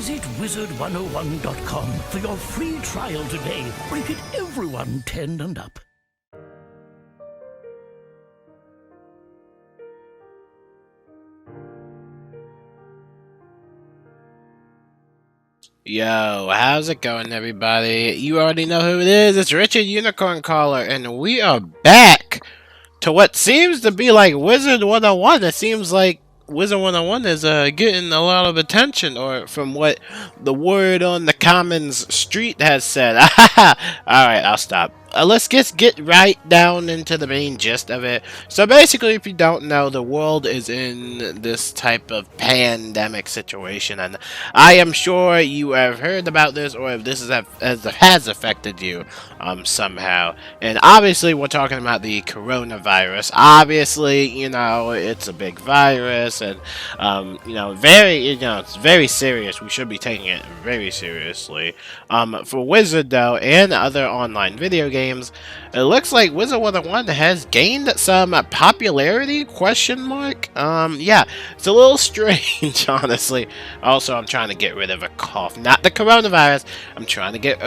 Visit Wizard101.com for your free trial today. Rated everyone 10 and up. Yo, how's it going, everybody? You already know who it is. It's Richard Unicorn Caller, and we are back to what seems to be like Wizard101. It seems like Wizard101 is getting a lot of attention, or from what the word on the Commons street has said. Alright, I'll stop. Let's just get right down into the main gist of it. So basically, if you don't know, the world is in this type of pandemic situation, and I am sure you have heard about this, or if this has affected you somehow. And obviously, we're talking about the coronavirus. Obviously, you know, it's a big virus, and it's very serious. We should be taking it very seriously. For Wizard though, and other online video games, it looks like Wizard101 has gained some popularity, question mark? Yeah, it's a little strange, honestly. Also, I'm trying to get rid of a cough. Not the coronavirus. I'm trying to get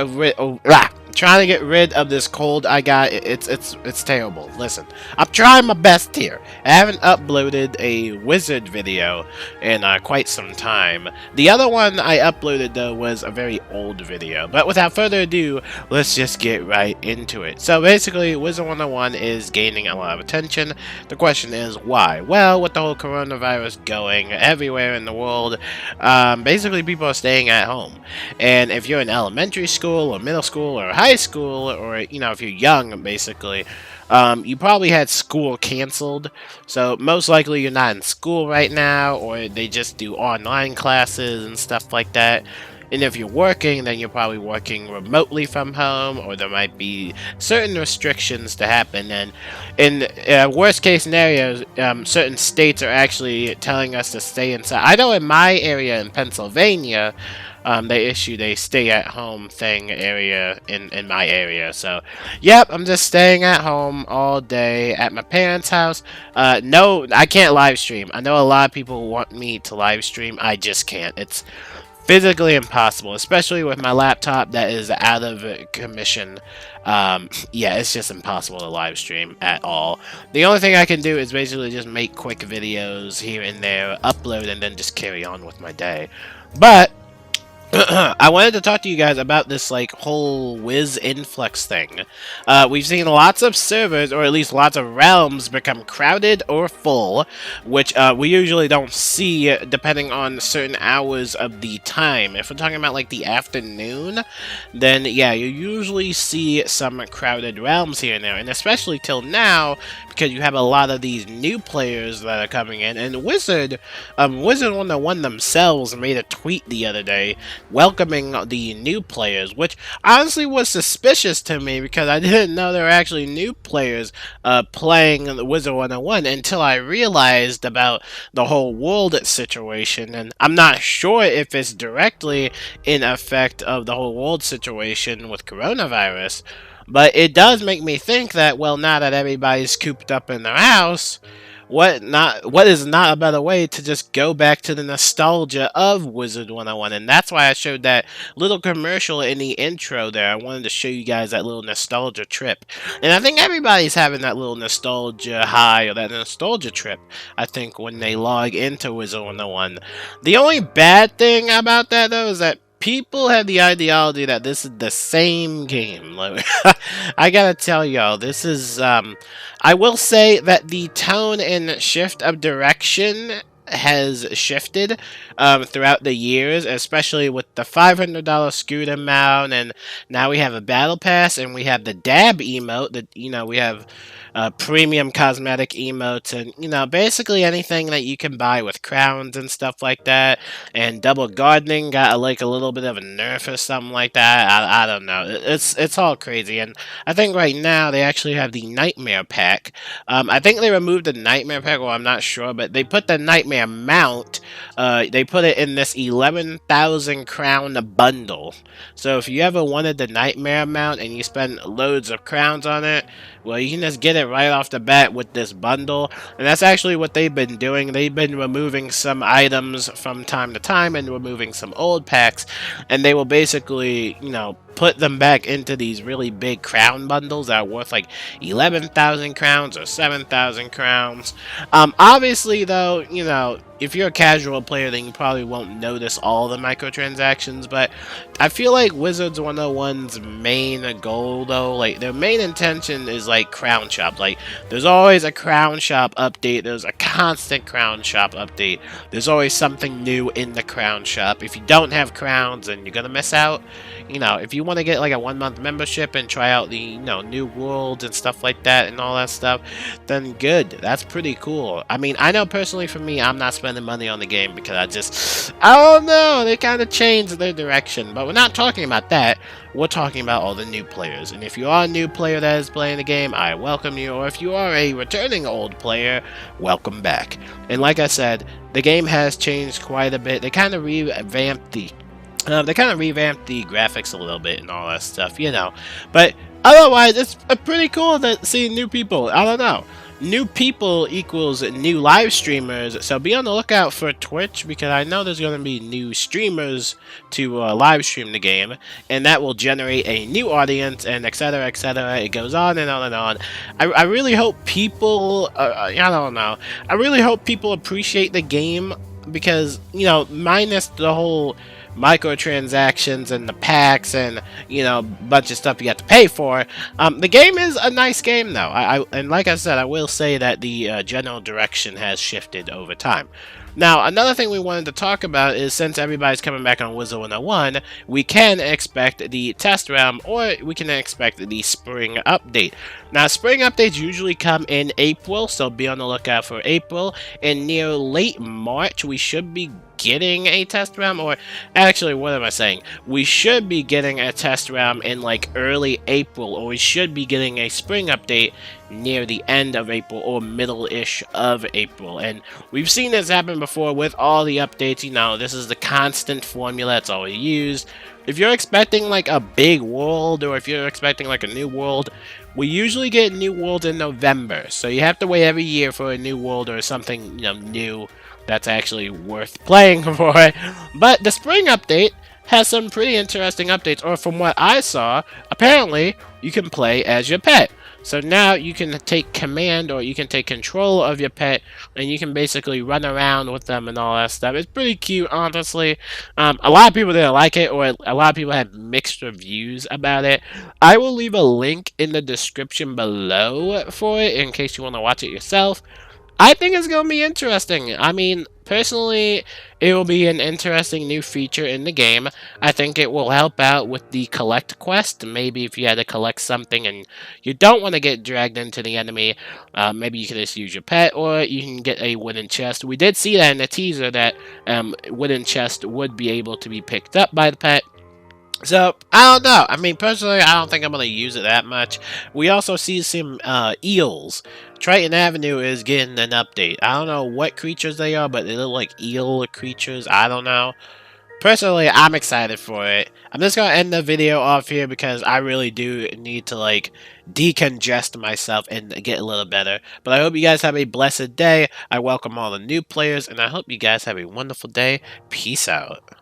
rid of this cold I got. It's terrible. Listen, I'm trying my best here. I haven't uploaded a Wizard video in quite some time. The other one I uploaded, though, was a very old video. But without further ado, let's just get right into it. So basically, Wizard101 is gaining a lot of attention. The question is, why? Well, with the whole coronavirus going everywhere in the world, basically people are staying at home. And if you're in elementary school or middle school or high school, or, you know, if you're young, basically, you probably had school canceled, so most likely you're not in school right now, or they just do online classes and stuff like that. And if you're working, then you're probably working remotely from home, or there might be certain restrictions to happen. And in worst case scenarios, certain states are actually telling us to stay inside. I know in my area in Pennsylvania, they issued a stay-at-home thing area in my area. So, yep, I'm just staying at home all day at my parents' house. No, I can't live stream. I know a lot of people want me to live stream. I just can't. It's physically impossible, especially with my laptop that is out of commission. Yeah, it's just impossible to live stream at all. The only thing I can do is basically just make quick videos here and there, upload, and then just carry on with my day. But I wanted to talk to you guys about this, like, whole Wiz influx thing. We've seen lots of servers, or at least lots of realms, become crowded or full, which we usually don't see depending on certain hours of the time. If we're talking about, like, the afternoon, then, yeah, you usually see some crowded realms here and there, and especially till now, because you have a lot of these new players that are coming in, and Wizard101 themselves made a tweet the other day welcoming the new players, which honestly was suspicious to me because I didn't know there were actually new players playing Wizard101 until I realized about the whole world situation. And I'm not sure if it's directly in effect of the whole world situation with coronavirus, but it does make me think that, well, now that everybody's cooped up in their house, what is not a better way to just go back to the nostalgia of Wizard101? And that's why I showed that little commercial in the intro there. I wanted to show you guys that little nostalgia trip. And I think everybody's having that little nostalgia high, or that nostalgia trip, I think, when they log into Wizard101. The only bad thing about that, though, is that people have the ideology that this is the same game. Like, I gotta tell y'all, this is, I will say that the tone and shift of direction has shifted throughout the years, especially with the $500 scoot amount, and now we have a battle pass, and we have the dab emote, that, you know, we have premium cosmetic emotes, and, you know, basically anything that you can buy with crowns and stuff like that. And double gardening got like a little bit of a nerf or something like that. I don't know. It's all crazy. And I think right now they actually have the Nightmare Pack. I think they removed the Nightmare Pack, well, I'm not sure, but they put the Nightmare nightmare mount, they put it in this 11,000 crown bundle. So if you ever wanted the nightmare mount and you spend loads of crowns on it, well, you can just get it right off the bat with this bundle. And that's actually what they've been doing. They've been removing some items from time to time and removing some old packs, and they will basically, you know, put them back into these really big crown bundles that are worth like 11,000 crowns or 7,000 crowns. Obviously, though, you know, if you're a casual player, then you probably won't notice all the microtransactions, but I feel like Wizards101's main goal, though, like, their main intention is, like, crown shop. Like, there's always a crown shop update, there's a constant crown shop update, there's always something new in the crown shop. If you don't have crowns, then you're gonna miss out. You know, if you want to get like a 1-month membership and try out the, you know, new worlds and stuff like that and all that stuff, then good. That's pretty cool. I mean, I know personally for me, I'm not spending money on the game because I don't know, they kind of changed their direction. But we're not talking about that. We're talking about all the new players. And if you are a new player that is playing the game, I welcome you. Or if you are a returning old player, welcome back. And like I said, the game has changed quite a bit. They kind of revamped the graphics a little bit and all that stuff, you know. But otherwise, it's pretty cool to see new people. I don't know. New people equals new live streamers, so be on the lookout for Twitch, because I know there's going to be new streamers to live stream the game, and that will generate a new audience, and etc, etc. It goes on and on and on. I really hope people, I don't know, I really hope people appreciate the game, because, you know, minus the whole microtransactions and the packs and, you know, bunch of stuff you have to pay for, the game is a nice game, though. And like I said, I will say that the general direction has shifted over time. Now, another thing we wanted to talk about is, since everybody's coming back on Wizard101, we can expect the test realm, or we can expect the spring update. Now, spring updates usually come in April, so be on the lookout for April. And near late March, we should be getting a test realm, or actually, what am I saying? We should be getting a test realm in like early April, or we should be getting a spring update near the end of April or middle-ish of April. And we've seen this happen before with all the updates. You know, this is the constant formula, it's always used. If you're expecting like a big world, or if you're expecting like a new world, we usually get new worlds in November, so you have to wait every year for a new world or something, you know, new that's actually worth playing for. But the spring update has some pretty interesting updates, or from what I saw, apparently you can play as your pet. So now you can take command, or you can take control of your pet, and you can basically run around with them and all that stuff. It's pretty cute, honestly. A lot of people didn't like it, or a lot of people had mixed reviews about it. I will leave a link in the description below for it in case you want to watch it yourself. I think it's going to be interesting. I mean, personally, it will be an interesting new feature in the game. I think it will help out with the collect quest. Maybe if you had to collect something and you don't want to get dragged into the enemy, maybe you can just use your pet, or you can get a wooden chest. We did see that in the teaser, that wooden chest would be able to be picked up by the pet. So, I don't know. I mean, personally, I don't think I'm going to use it that much. We also see some eels. Triton Avenue is getting an update. I don't know what creatures they are, but they look like eel creatures. I don't know. Personally, I'm excited for it. I'm just going to end the video off here because I really do need to, like, decongest myself and get a little better. But I hope you guys have a blessed day. I welcome all the new players, and I hope you guys have a wonderful day. Peace out.